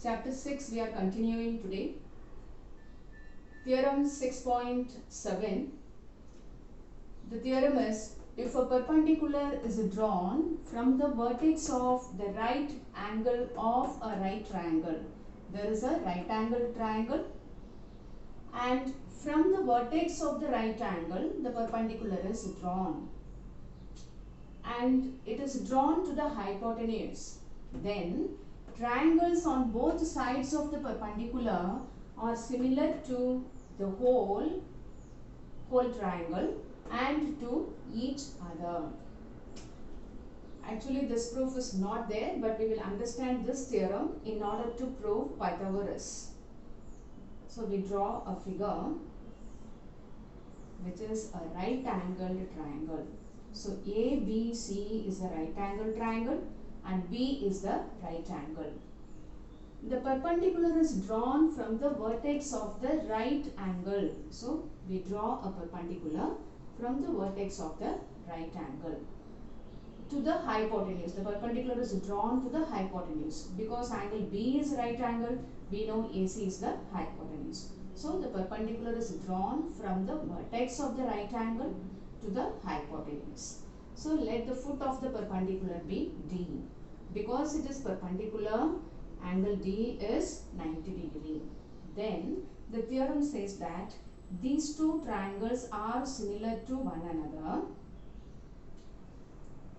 Chapter 6 we are continuing today. Theorem 6.7. The theorem is, if a perpendicular is drawn from the vertex of the right angle of a right triangle, there is a right angle triangle, and from the vertex of the right angle the perpendicular is drawn, and it is drawn to the hypotenuse, then triangles on both sides of the perpendicular are similar to the whole triangle and to each other. Actually this proof is not there, but we will understand this theorem in order to prove Pythagoras. So we draw a figure which is a right angled triangle. So ABC is a right angled triangle and B is the right angle. The perpendicular is drawn from the vertex of the right angle. So we draw a perpendicular from the vertex of the right angle to the hypotenuse. The perpendicular is drawn to the hypotenuse. Because angle B is right angle, we know AC is the hypotenuse. So the perpendicular is drawn from the vertex of the right angle to the hypotenuse. So let the foot of the perpendicular be D. Because it is perpendicular, angle D is 90 degree. Then the theorem says that these two triangles are similar to one another.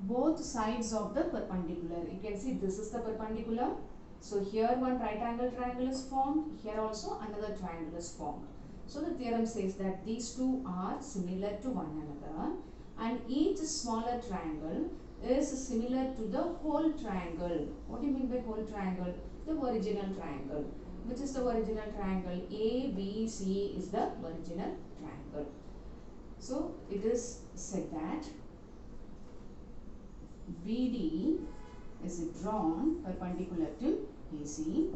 Both sides of the perpendicular. You can see this is the perpendicular. So here one right angle triangle is formed. Here also another triangle is formed. So the theorem says that these two are similar to one another, and each smaller triangle is similar to the whole triangle. What do you mean by whole triangle? The original triangle. Which is the original triangle? ABC is the original triangle. So it is said that BD is drawn perpendicular to AC.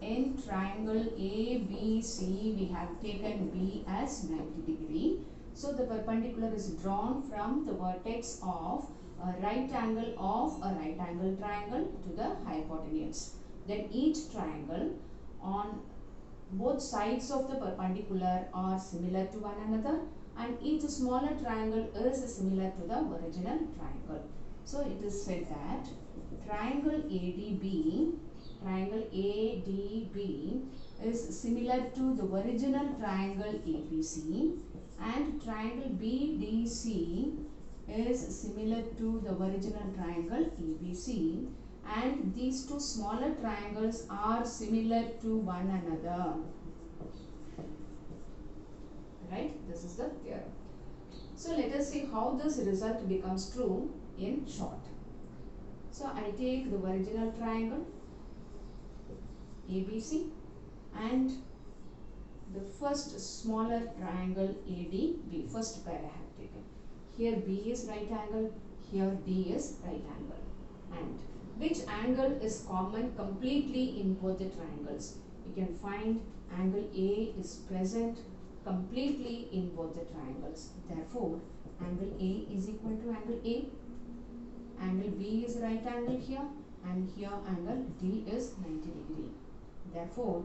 In triangle ABC, we have taken B as 90 degree. So the perpendicular is drawn from the vertex of a right angle of a right angle triangle to the hypotenuse. Then each triangle on both sides of the perpendicular are similar to one another, and each smaller triangle is similar to the original triangle. So it is said that triangle ADB is similar to the original triangle ABC, and triangle BDC is similar to the original triangle ABC, and these two smaller triangles are similar to one another. Right? This is the theorem. So let us see how this result becomes true in short. So I take the original triangle ABC and the first smaller triangle ADB, first pair I have taken. Here B is right angle, here D is right angle. And which angle is common completely in both the triangles? You can find angle A is present completely in both the triangles. Therefore, angle A is equal to angle A. Angle B is right angle here, and here angle D is 90 degree. Therefore,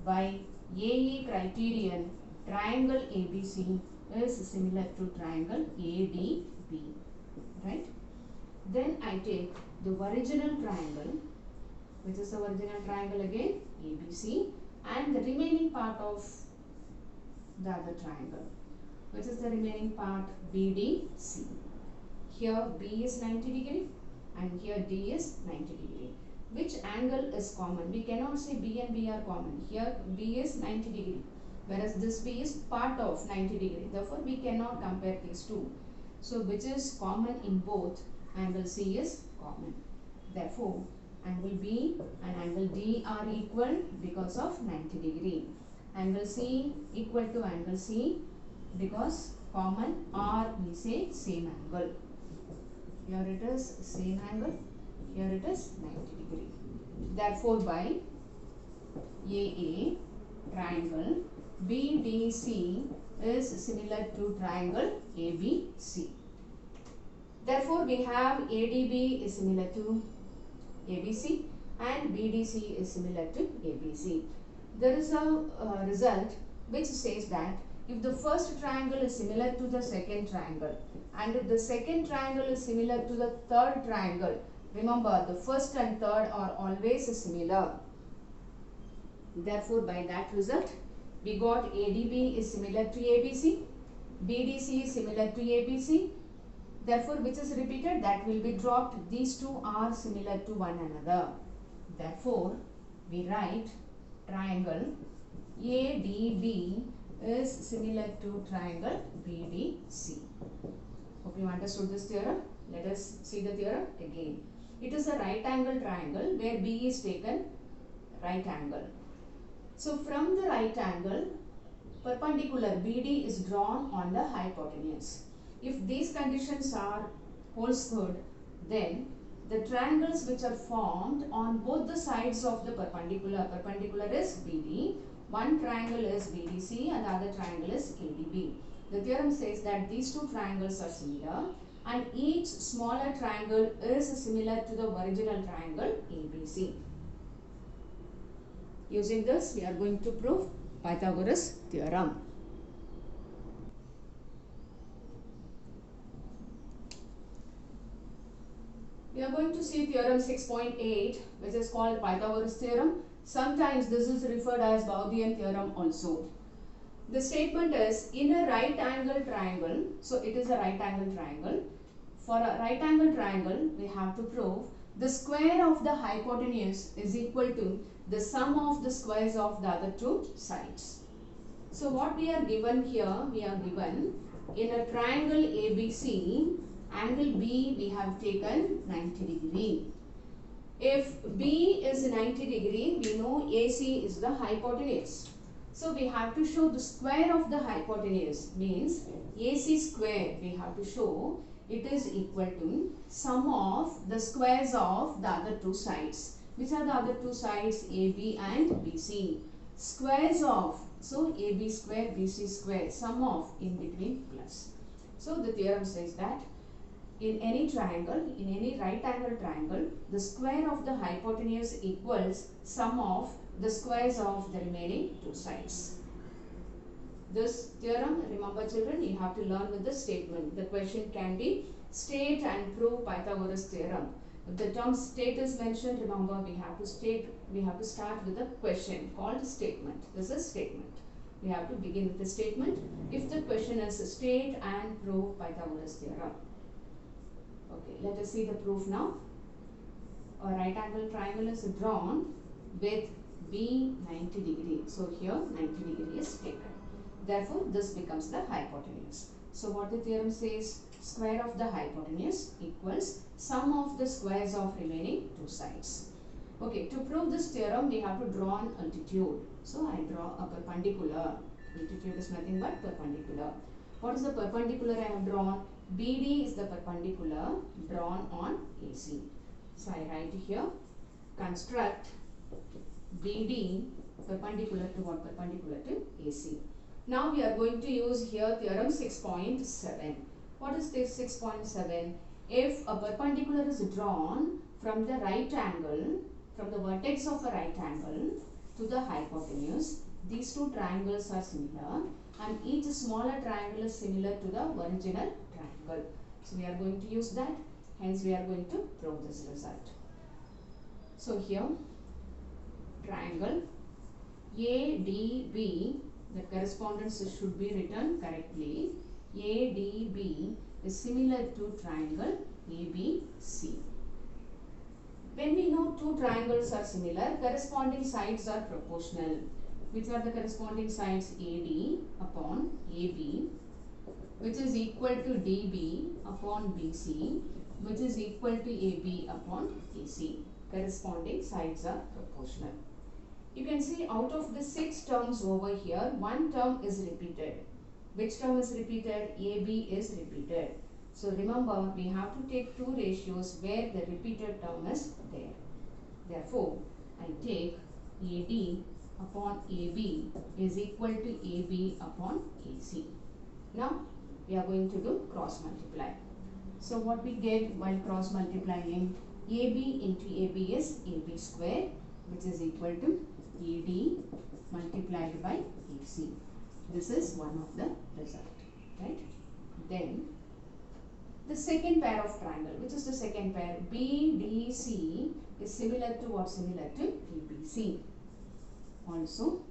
by AE criterion, triangle ABC is similar to triangle ADB. Right? Then I take the original triangle, which is the original triangle again, ABC, and the remaining part of the other triangle, which is the remaining part BDC. Here B is 90 degree and here D is 90 degree. Which angle is common? We cannot say B and B are common. Here B is 90 degree, whereas this B is part of 90 degree. Therefore, we cannot compare these two. So, which is common in both? Angle C is common. Therefore, angle B and angle D are equal because of 90 degree. Angle C equal to angle C because common, or we say same angle. Here it is same angle, here it is 90 degree. Therefore, by AA triangle BDC is similar to triangle ABC. Therefore, we have ADB is similar to ABC and BDC is similar to ABC. There is a result which says that if the first triangle is similar to the second triangle and if the second triangle is similar to the third triangle, remember the first and third are always similar. Therefore, by that result, we got ADB is similar to ABC, BDC is similar to ABC. Therefore, which is repeated, that will be dropped. These two are similar to one another. Therefore, we write triangle ADB is similar to triangle BDC. Hope you understood this theorem. Let us see the theorem again. It is a right angle triangle where B is taken right angle. So, from the right angle, perpendicular BD is drawn on the hypotenuse. If these conditions are holds good, then the triangles which are formed on both the sides of the perpendicular is BD, one triangle is BDC and the other triangle is ADB. The theorem says that these two triangles are similar and each smaller triangle is similar to the original triangle ABC. Using this, we are going to prove Pythagoras theorem. We are going to see theorem 6.8, which is called Pythagoras theorem. Sometimes this is referred as Gaussian theorem also. The statement is, in a right angle triangle, so it is a right angle triangle. For a right angle triangle, we have to prove the square of the hypotenuse is equal to the sum of the squares of the other two sides. So what we are given here, we are given in a triangle ABC, angle B we have taken 90 degree. If B is 90 degree, we know AC is the hypotenuse. So we have to show the square of the hypotenuse, means AC square we have to show it is equal to sum of the squares of the other two sides. Which are the other two sides? AB and BC. Squares of, so AB square, BC square, sum of in between plus. So the theorem says that in any triangle, in any right angle triangle, the square of the hypotenuse equals sum of the squares of the remaining two sides. This theorem, remember children, you have to learn with the statement. The question can be state and prove Pythagoras theorem. If the term state is mentioned, remember we have to start with a question called statement. This is statement. We have to begin with the statement. If the question is state and prove Pythagoras theorem. Okay, let us see the proof now. A right angle triangle is drawn with B 90 degree. So here 90 degree is taken. Therefore, this becomes the hypotenuse. So what the theorem says? Square of the hypotenuse equals sum of the squares of remaining two sides. Okay, to prove this theorem, we have to draw an altitude. So I draw a perpendicular. Altitude is nothing but perpendicular. What is the perpendicular I have drawn? BD is the perpendicular drawn on AC. So I write here, construct BD perpendicular to what? Perpendicular to AC. Now we are going to use here theorem 6.7. What is this 6.7? If a perpendicular is drawn from the right angle, from the vertex of a right angle to the hypotenuse, these two triangles are similar and each smaller triangle is similar to the original triangle. So we are going to use that. Hence we are going to prove this result. So here triangle ADB, the correspondence should be written correctly. ADB is similar to triangle ABC. When we know two triangles are similar, corresponding sides are proportional. Which are the corresponding sides? AD upon AB, which is equal to DB upon BC, which is equal to AB upon AC. Corresponding sides are proportional. You can see out of the 6 terms over here, one term is repeated. Which term is repeated? AB is repeated. So remember, we have to take two ratios where the repeated term is there. Therefore, I take AD upon AB is equal to AB upon AC. Now, we are going to do cross multiply. So what we get while cross multiplying? AB into AB is AB square, which is equal to AD multiplied by AC. This is one of the result, right? Then the second pair of triangle, which is the second pair, BDC is similar to what? Similar to ABC. Also,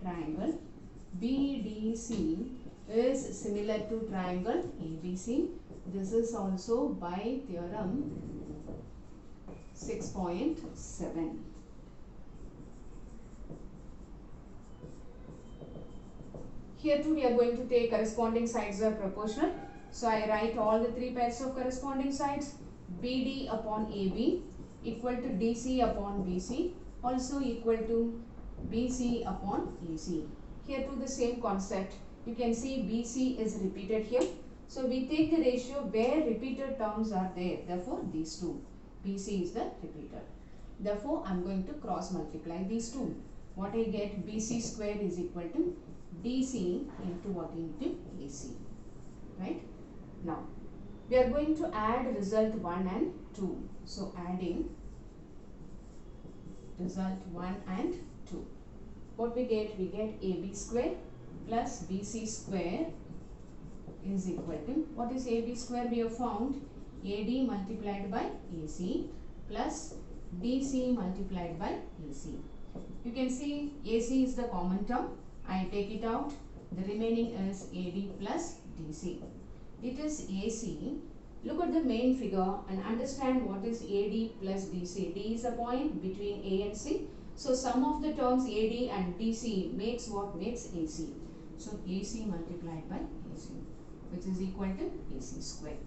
triangle BDC is similar to triangle ABC. This is also by theorem 6.7. Here too we are going to take corresponding sides are proportional. So I write all the three pairs of corresponding sides. BD upon AB equal to DC upon BC, also equal to BC upon AC. Here too the same concept. You can see BC is repeated here. So we take the ratio where repeated terms are there. Therefore these two. BC is the repeater. Therefore I am going to cross multiply these two. What I get? BC square is equal to DC into what? Into AC. Right? Now we are going to add result 1 and 2. So adding result 1 and 2. What we get? We get AB square plus BC square is equal to, what is AB square? We have found AD multiplied by AC plus DC multiplied by AC. You can see AC is the common term. I take it out. The remaining is AD plus DC. It is AC. Look at the main figure and understand what is AD plus DC. D is a point between A and C. So sum of the terms AD and DC makes what? Makes AC. So AC multiplied by AC, which is equal to AC square.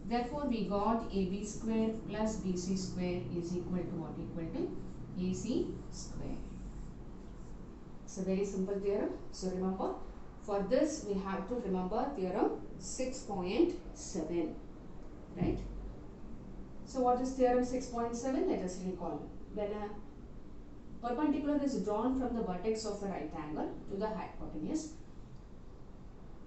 Therefore we got AB square plus BC square is equal to what? Equal to AC square. It's a very simple theorem. So remember, for this we have to remember theorem 6.7, right? So what is theorem 6.7? Let us recall. When a perpendicular is drawn from the vertex of a right angle to the hypotenuse,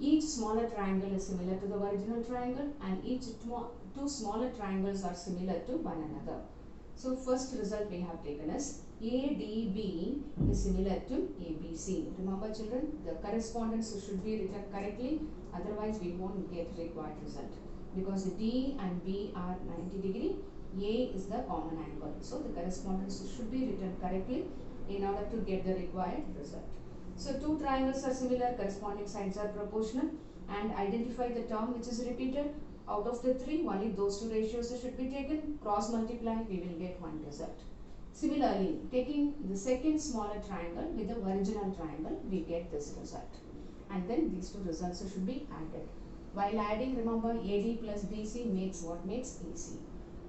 each smaller triangle is similar to the original triangle and each two smaller triangles are similar to one another. So first result we have taken is ADB is similar to ABC. Remember children, the correspondence should be written correctly, otherwise we won't get required result. Because D and B are 90 degree, A is the common angle. So the correspondence should be written correctly in order to get the required result. So two triangles are similar, corresponding sides are proportional, and identify the term which is repeated. Out of the three, only those two ratios should be taken. Cross multiply, we will get one result. Similarly, taking the second smaller triangle with the original triangle, we get this result. And then these two results should be added. While adding, remember AD plus BC makes what? Makes AC.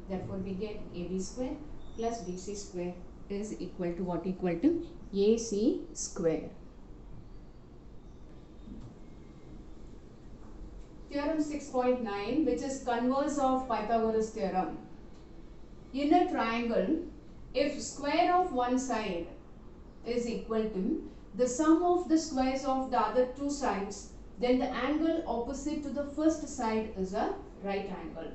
Therefore, we get AB square plus BC square is equal to what? Equal to AC square. Theorem 6.9, which is converse of Pythagoras theorem. In a triangle, if square of one side is equal to the sum of the squares of the other two sides, then the angle opposite to the first side is a right angle.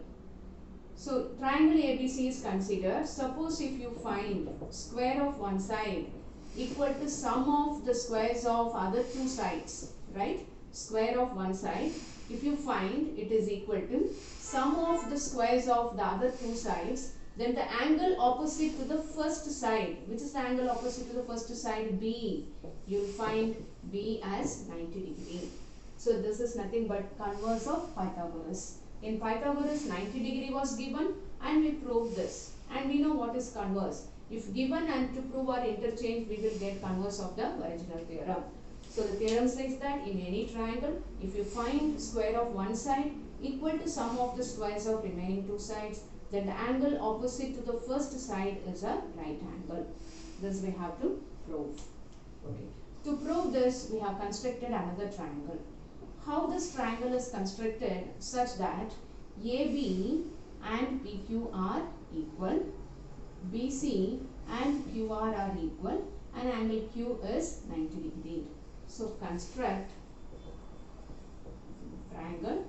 So triangle ABC is considered. Suppose if you find square of one side equal to sum of the squares of other two sides, right? Square of one side, if you find it is equal to sum of the squares of the other two sides, then the angle opposite to the first side, which is the angle opposite to the first side? B. You will find B as 90 degree. So this is nothing but converse of Pythagoras. In Pythagoras, 90 degree was given and we proved this. And we know what is converse. If given and to prove our interchange, we will get converse of the original theorem. So the theorem says that in any triangle, if you find square of one side equal to sum of the squares of remaining two sides, then the angle opposite to the first side is a right angle. This we have to prove. Okay. To prove this, we have constructed another triangle. How this triangle is constructed such that AB and PQ are equal, BC and QR are equal, and angle Q is 90 degree. So construct triangle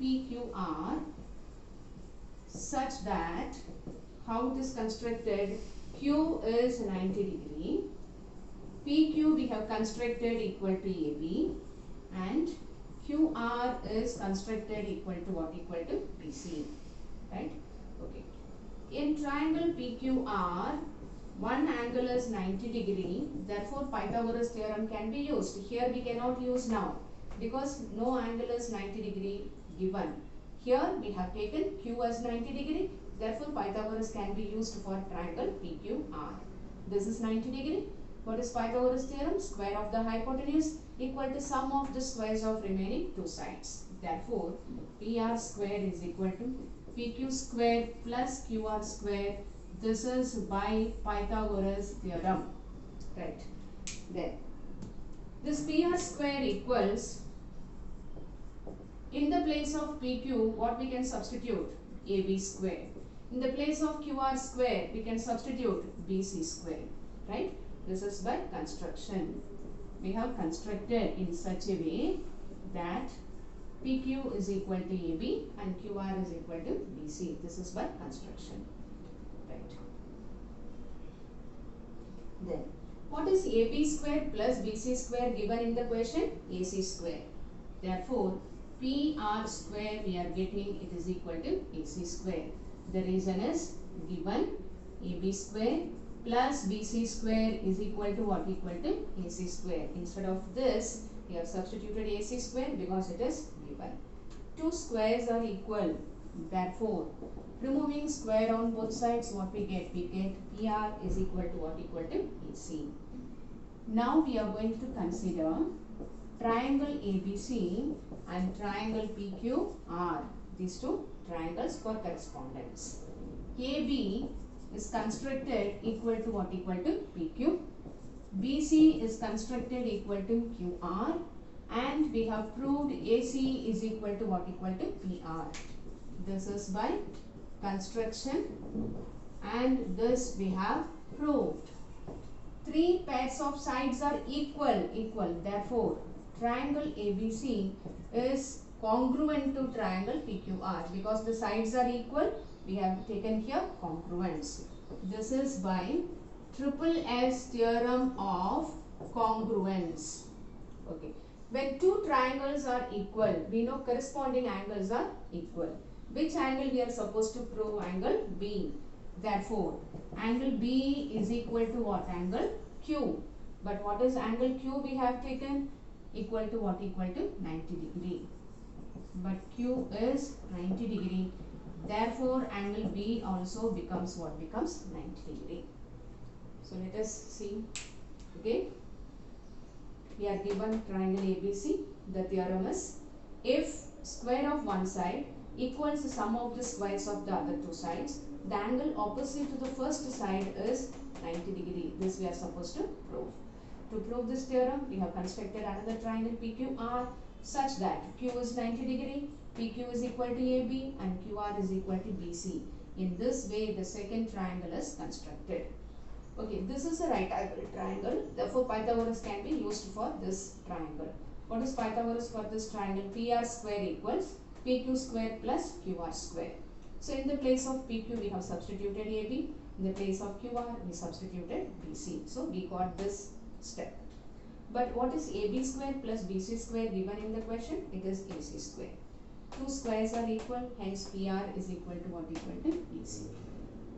PQR such that how it is constructed, Q is 90 degree, PQ we have constructed equal to AB, and QR is constructed equal to what? Equal to BC, right? Okay. In triangle PQR, one angle is 90 degree, therefore Pythagoras theorem can be used. Here we cannot use now because no angle is 90 degree given. Here we have taken Q as 90 degree, therefore Pythagoras can be used for triangle PQR. This is 90 degree. What is Pythagoras theorem? Square of the hypotenuse equal to sum of the squares of remaining two sides. Therefore, PR square is equal to PQ square plus QR square. This is by Pythagoras theorem. Right. Then, this PR square equals, in the place of PQ, what we can substitute? AB square. In the place of QR square, we can substitute BC square. Right. This is by construction. We have constructed in such a way that PQ is equal to AB and QR is equal to BC. This is by construction. Right. Then, what is AB square plus BC square given in the question? AC square. Therefore, PR square we are getting, it is equal to AC square. The reason is given AB square plus BC square is equal to what? Equal to AC square. Instead of this, we have substituted AC square because it is given. Two squares are equal. Therefore, removing square on both sides, what we get? We get PR is equal to what? Equal to AC. Now we are going to consider triangle ABC and triangle PQR. These two triangles for correspondence. AB is constructed equal to what? Equal to PQ. BC is constructed equal to QR. And we have proved AC is equal to what? Equal to PR. This is by construction and this we have proved. Three pairs of sides are equal. Therefore, triangle ABC is congruent to triangle PQR because the sides are equal. We have taken here congruence. This is by triple S theorem of congruence. Okay. When two triangles are equal, we know corresponding angles are equal. Which angle we are supposed to prove? Angle B. Therefore, angle B is equal to what? Angle Q. But what is angle Q we have taken? Equal to what? Equal to 90 degree. But Q is 90 degree. Therefore, angle B also becomes what? Becomes 90 degree. So, let us see. Okay. We are given triangle ABC. The theorem is, if square of one side equals the sum of the squares of the other two sides, the angle opposite to the first side is 90 degree. This we are supposed to prove. To prove this theorem, we have constructed another triangle PQR such that Q is 90 degree, PQ is equal to AB and QR is equal to BC. In this way, the second triangle is constructed. Okay, this is a right angle triangle. Therefore, Pythagoras can be used for this triangle. What is Pythagoras for this triangle? PR square equals PQ square plus QR square. So, in the place of PQ, we have substituted AB. In the place of QR, we substituted BC. So, we got this step. But what is AB square plus BC square given in the question? It is AC square. Two squares are equal, hence PR is equal to what? Equal to BC.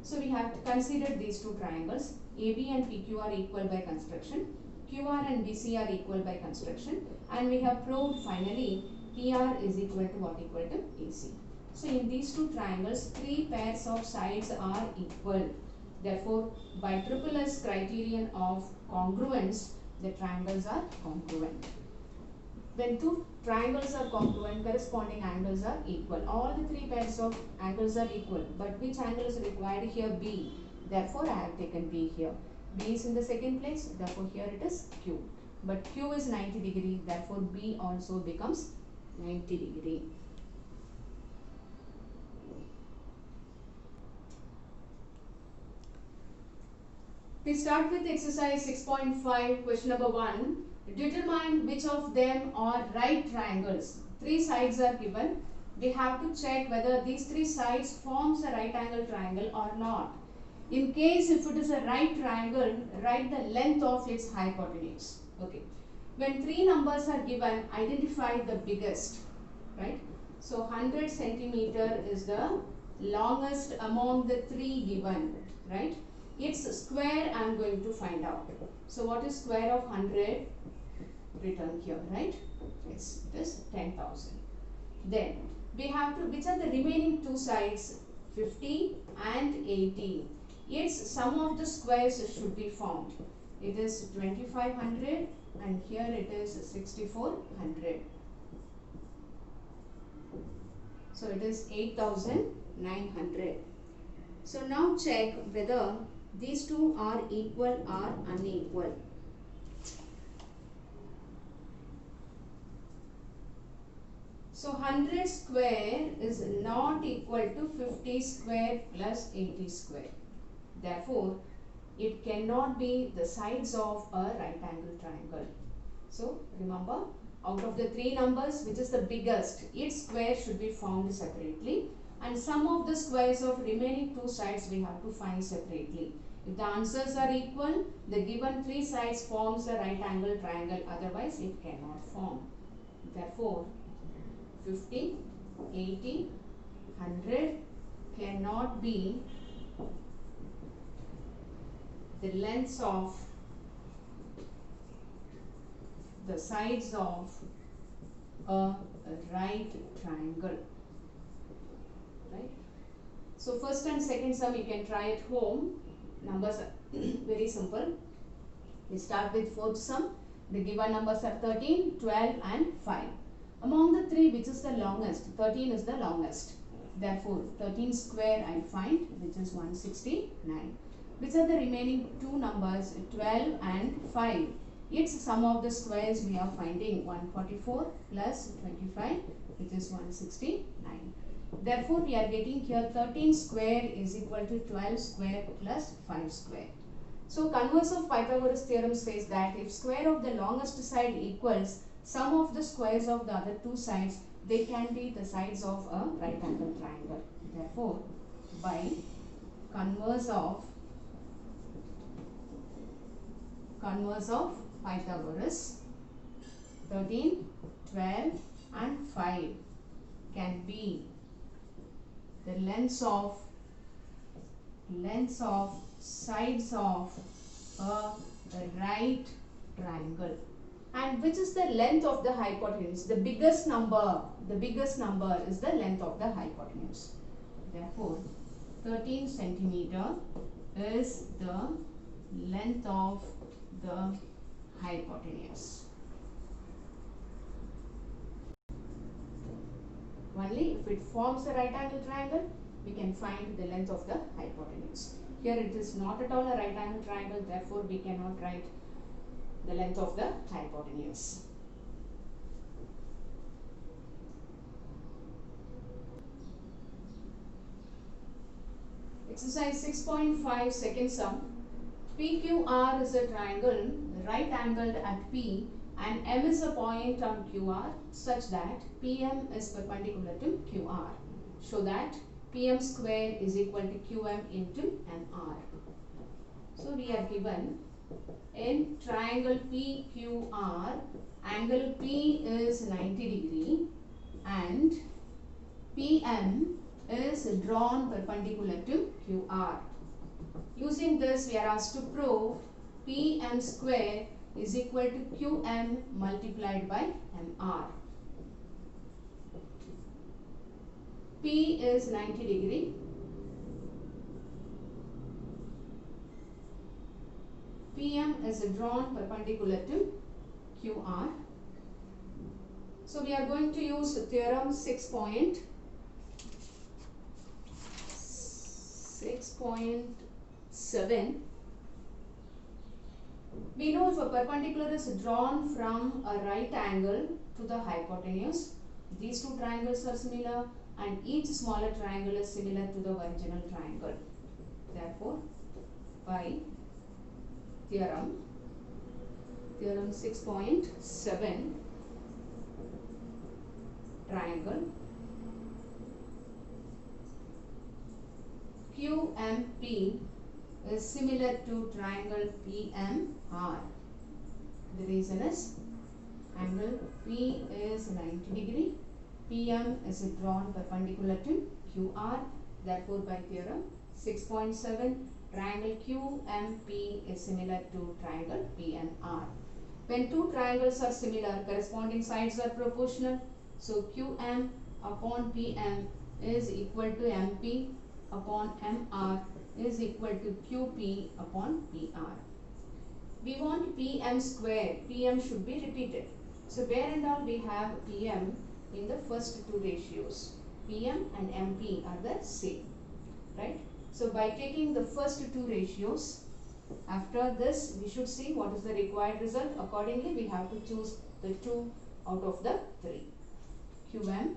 So, we have considered these two triangles. AB and PQ are equal by construction. QR and BC are equal by construction. And we have proved finally PR is equal to what? Equal to AC. So, in these two triangles, three pairs of sides are equal. Therefore, by triple S criterion of congruence, the triangles are congruent. When two triangles are congruent, corresponding angles are equal. All the three pairs of angles are equal. But which angle is required here? B. Therefore, I have taken B here. B is in the second place. Therefore, here it is Q. But Q is 90 degree. Therefore, B also becomes 90 degree. We start with exercise 6.5, question number 1. Determine which of them are right triangles. Three sides are given. we have to check whether these three sides forms a right angle triangle or not. In case if it is a right triangle, write the length of its hypotenuse. Okay. When three numbers are given, identify the biggest, right? So 100 centimeter is the longest among the three given, right? Its square I am going to find out. So what is square of 100? Written here, right? Yes, it is 10,000. Then we have to, which are the remaining two sides? 50 and 80. Its sum of the squares should be formed. It is 2500 and here it is 6400. So it is 8900. So now check whether these two are equal or unequal. So 100 square is not equal to 50 square plus 80 square. Therefore, it cannot be the sides of a right angle triangle. So remember, out of the three numbers, which is the biggest, its square should be formed separately, and sum of the squares of remaining two sides we have to find separately. If the answers are equal, the given three sides forms a right angle triangle, otherwise it cannot form. Therefore, 50, 80, 100 cannot be the lengths of the sides of a right triangle, right? So first and second sum you can try at home. Numbers are very simple. We start with fourth sum. The given numbers are 13, 12 and 5. Among the three, which is the longest? 13 is the longest. Therefore, 13 square I find, which is 169. Which are the remaining two numbers? 12 and 5. Its sum of the squares we are finding 144 plus 25, which is 169. Therefore, we are getting here 13 square is equal to 12 square plus 5 square. So, converse of Pythagoras theorem says that if square of the longest side equals sum of the squares of the other two sides, they can be the sides of a right angle triangle. Therefore, by converse of Pythagoras, 13, 12 and 5 can be the lengths of sides of a right triangle. And which is the length of the hypotenuse? The biggest number is the length of the hypotenuse. Therefore, 13 centimeter is the length of the hypotenuse. Only if it forms a right angle triangle, we can find the length of the hypotenuse. Here it is not at all a right angle triangle, therefore we cannot write the length of the hypotenuse. Exercise 6.5 second sum. PQR is a triangle right angled at P and M is a point on QR such that PM is perpendicular to QR. Show that PM square is equal to QM into MR. So we are given in triangle PQR, angle P is 90 degree and PM is drawn perpendicular to QR. Using this, we are asked to prove PM square is equal to QM multiplied by MR. P is 90 degree. PM is drawn perpendicular to QR. So we are going to use theorem 6.7. We know if a perpendicular is drawn from a right angle to the hypotenuse, these two triangles are similar and each smaller triangle is similar to the original triangle. Therefore, by theorem 6.7, triangle QMP is similar to triangle PMR. The reason is angle P is 90 degree, PM is drawn perpendicular to QR. Therefore, by theorem 6.7, triangle QMP is similar to triangle PMR. When two triangles are similar, corresponding sides are proportional. So QM upon PM is equal to MP upon MR is equal to QP upon PR. We want PM square. PM should be repeated. So where and all we have PM in the first two ratios. PM and MP are the same, right? So by taking the first two ratios, after this we should see what is the required result. Accordingly, we have to choose the 2 out of the 3. QM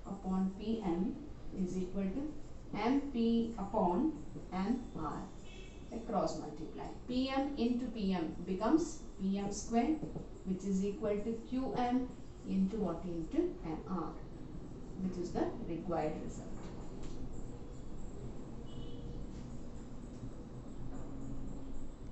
upon PM is equal to MP upon MR. Cross multiply. PM into PM becomes PM square, which is equal to QM into what? Into MR, which is the required result.